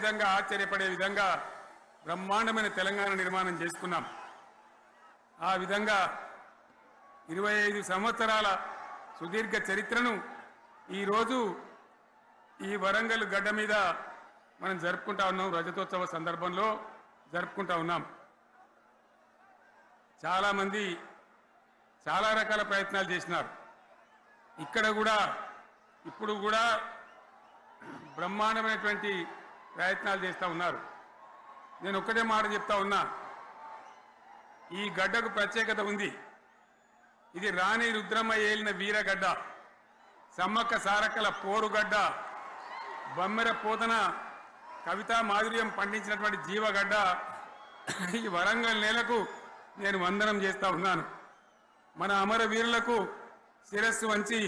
విధంగా ఆశ్చర్యపడే విధంగా బ్రహ్మాండమైన తెలంగాణ నిర్మాణం చేసుకున్నాం. ఆ విధంగా 25 సంవత్సరాల సుదీర్ఘ చరిత్రను ఈరోజు ఈ వరంగల్ గడ్డ మీద మనం జరుపుకుంటా ఉన్నాం. రజతోత్సవ సందర్భంలో జరుపుకుంటా ఉన్నాం. చాలామంది చాలా రకాల ప్రయత్నాలు చేసినారు. ఇక్కడ కూడా ఇప్పుడు కూడా బ్రహ్మాండమైనటువంటి ప్రయత్నాలు చేస్తూ ఉన్నారు. నేను ఒక్కటే మాట చెప్తా ఉన్నా, ఈ గడ్డకు ప్రత్యేకత ఉంది. ఇది రాణి రుద్రమ్మ ఏలిన వీరగడ్డ, సమ్మక్క సారక్కల పోరుగడ్డ, బమ్మెర పోతన కవితా మాధుర్యం పండించినటువంటి జీవగడ్డ. ఈ వరంగల్ నేలకు నేను వందనం చేస్తూ ఉన్నాను. మన అమరవీరులకు శిరస్సు వంచి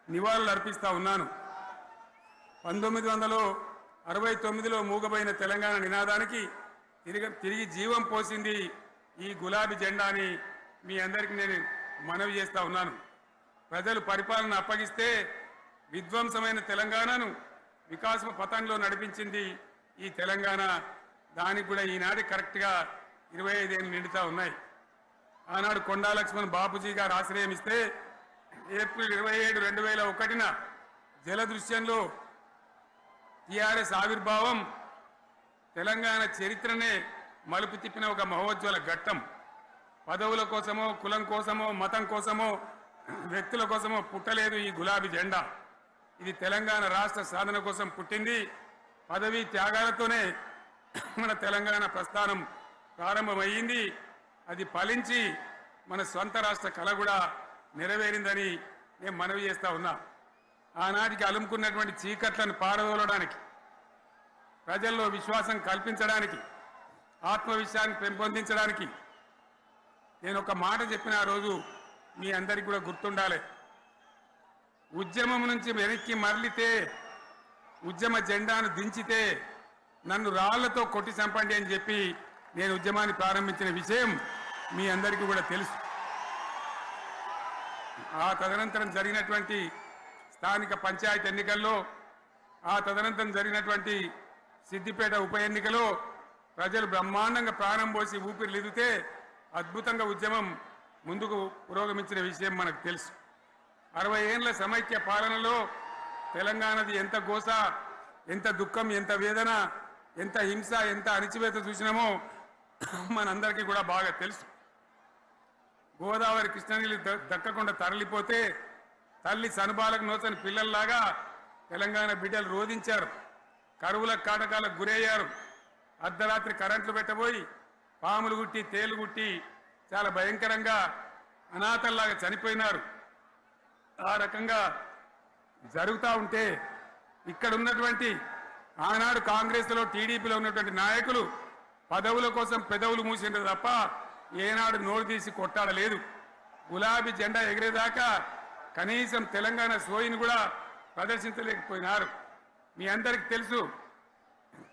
నివాళులు అర్పిస్తూ ఉన్నాను. 1969లో మూగబోయిన తెలంగాణ నినాదానికి తిరిగి జీవం పోసింది ఈ గులాబీ జెండా అని మీ అందరికీ నేను మనవి చేస్తూ ఉన్నాను. ప్రజలు పరిపాలన అప్పగిస్తే విధ్వంసమైన తెలంగాణను వికాస పథంలో నడిపించింది ఈ తెలంగాణ. దానికి కూడా ఈనాడు కరెక్ట్గా 25 ఏళ్ళు నిండుతూ ఉన్నాయి. ఆనాడు కొండా లక్ష్మణ్ బాపూజీ గారు ఆశ్రయం ఇస్తే ఏప్రిల్ 27, 2001న జలదృశ్యంలో టీఆర్ఎస్ ఆవిర్భావం తెలంగాణ చరిత్రనే మలుపు తిప్పిన ఒక మహోజ్వల ఘట్టం. పదవుల కోసమో, కులం కోసమో, మతం కోసమో, వ్యక్తుల కోసమో పుట్టలేదు ఈ గులాబీ జెండా. ఇది తెలంగాణ రాష్ట్ర సాధన కోసం పుట్టింది. పదవీ త్యాగాలతోనే మన తెలంగాణ ప్రస్థానం ప్రారంభమయ్యింది. అది ఫలించి మన స్వంత రాష్ట్ర కళ కూడా నెరవేరిందని నేను మనవి చేస్తా ఉన్నా. ఆనాటికి అలుముకున్నటువంటి చీకట్లను పారదోలడానికి, ప్రజల్లో విశ్వాసం కల్పించడానికి, ఆత్మవిశ్వాసాన్ని పెంపొందించడానికి నేను ఒక మాట చెప్పిన ఆ రోజు మీ అందరికీ కూడా గుర్తుండాలి. ఉద్యమం నుంచి వెనక్కి మరలితే, ఉద్యమ జెండాను దించితే నన్ను రాళ్లతో కొట్టి చంపండి అని చెప్పి నేను ఉద్యమాన్ని ప్రారంభించిన విషయం మీ అందరికీ కూడా తెలుసు. ఆ తదనంతరం జరిగినటువంటి స్థానిక పంచాయతీ ఎన్నికల్లో, ఆ తదనంతరం జరిగినటువంటి సిద్దిపేట ఉప ఎన్నికలో ప్రజలు బ్రహ్మాండంగా ప్రాణం పోసి ఊపిరిలిదితే అద్భుతంగా ఉద్యమం ముందుకు పురోగమించిన విషయం మనకు తెలుసు. 60 ఏళ్ల సమైక్య పాలనలో తెలంగాణది ఎంత గోస, ఎంత దుఃఖం, ఎంత వేదన, ఎంత హింస, ఎంత అణిచివేత చూసినామో మనందరికీ కూడా బాగా తెలుసు. గోదావరి కృష్ణనీళ్ళు దక్కకుండా తరలిపోతే తల్లి సనుబాలకు నోచని పిల్లల్లాగా తెలంగాణ బిడ్డలు రోధించారు. కరువుల కాటకాలకు గురయ్యారు. అర్ధరాత్రి కరెంట్లు పెట్టబోయి పాములు గుట్టి, తేలు గుట్టి చాలా భయంకరంగా అనాథల్లాగా చనిపోయినారు. ఆ రకంగా జరుగుతూ ఉంటే ఇక్కడ ఉన్నటువంటి ఆనాడు కాంగ్రెస్లో, టీడీపీలో ఉన్నటువంటి నాయకులు పదవుల కోసం పెదవులు మూసిండ్రు తప్ప ఏనాడు నోరు తీసి కొట్టాడలేదు. గులాబీ జెండా ఎగిరేదాకా కనీసం తెలంగాణ సోయిని కూడా ప్రదర్శించలేకపోయినారు. మీ అందరికీ తెలుసు,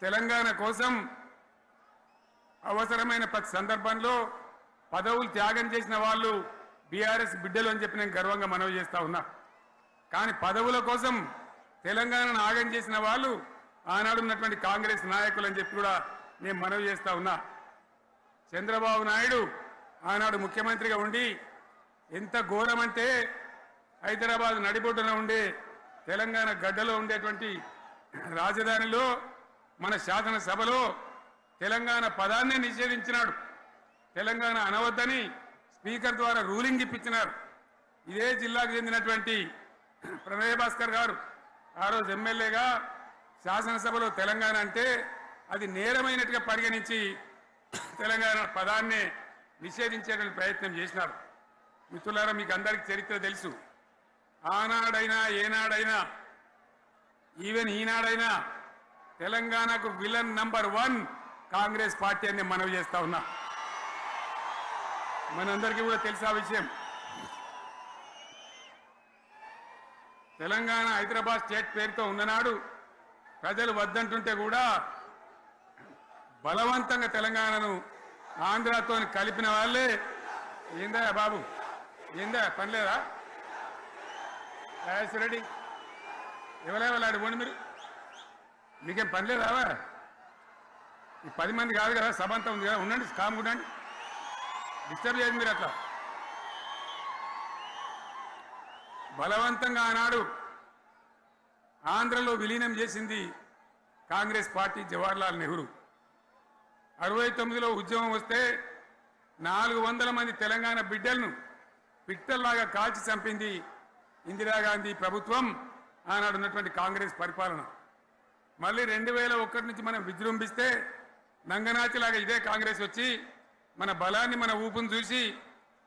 తెలంగాణ కోసం అవసరమైన ప్రతి సందర్భంలో పదవులు త్యాగం చేసిన వాళ్ళు బీఆర్ఎస్ బిడ్డలు అని చెప్పి నేను గర్వంగా మనవి చేస్తా ఉన్నా. కానీ పదవుల కోసం తెలంగాణను ఆగం చేసిన వాళ్ళు ఆనాడు ఉన్నటువంటి కాంగ్రెస్ నాయకులు అని చెప్పి కూడా నేను మనవి చేస్తా ఉన్నా. చంద్రబాబు నాయుడు ఆనాడు ముఖ్యమంత్రిగా ఉండి ఎంత ఘోరమంటే హైదరాబాద్ నడిబొడ్డున ఉండే తెలంగాణ గడ్డలో ఉండేటువంటి రాజధానిలో మన శాసనసభలో తెలంగాణ పదాన్ని నిషేధించినాడు. తెలంగాణ అనవద్దని స్పీకర్ ద్వారా రూలింగ్ ఇప్పించినారు. ఇదే జిల్లాకు చెందినటువంటి ప్రణయ్ భాస్కర్ గారు ఆ రోజు ఎమ్మెల్యేగా శాసనసభలో తెలంగాణ అంటే అది నేరమైనట్టుగా పరిగణించి తెలంగాణ పదాన్ని నిషేధించేటువంటి ప్రయత్నం చేసినారు. మిత్రులారా, మీకు అందరికీ చరిత్ర తెలుసు. ఆనాడైనా ఏనాడైనా ఈవెన్ ఈనాడైనా తెలంగాణకు విలన్ నంబర్ 1 కాంగ్రెస్ పార్టీ అని మనవి చేస్తా ఉన్నా. మనందరికీ కూడా తెలుసు ఆ విషయం. తెలంగాణ హైదరాబాద్ స్టేట్ పేరుతో ఉన్ననాడు ప్రజలు వద్దంటుంటే కూడా బలవంతంగా తెలంగాణను ఆంధ్రాతో కలిపిన వాళ్ళే. ఏందా బాబు, ఏందా పనిలేదా? రెడ్డి ఎవరెవరు ఆడి పోండి, మీకేం పనిలేదావా? ఈ 10 మంది కాదు కదా, సభ అంతా ఉంది కదా, ఉండండి, కామ్ ఉండండి, డిస్టర్బ్ చేయండి మీరు అట్లా. బలవంతంగా ఆనాడు ఆంధ్రలో విలీనం చేసింది కాంగ్రెస్ పార్టీ, జవహర్లాల్ నెహ్రూ. 69లో ఉద్యమం వస్తే 400 మంది తెలంగాణ బిడ్డలను పిట్టల్లాగా కాల్చి చంపింది ఇందిరాగాంధీ ప్రభుత్వం, ఆనాడు ఉన్నటువంటి కాంగ్రెస్ పరిపాలన. మళ్ళీ 2001 నుంచి మనం విజృంభిస్తే నంగనాచిలాగా ఇదే కాంగ్రెస్ వచ్చి మన బలాన్ని, మన ఊపును చూసి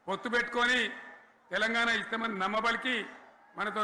పొత్తు పెట్టుకొని తెలంగాణ ఇస్తామని నమ్మబలికి మనతో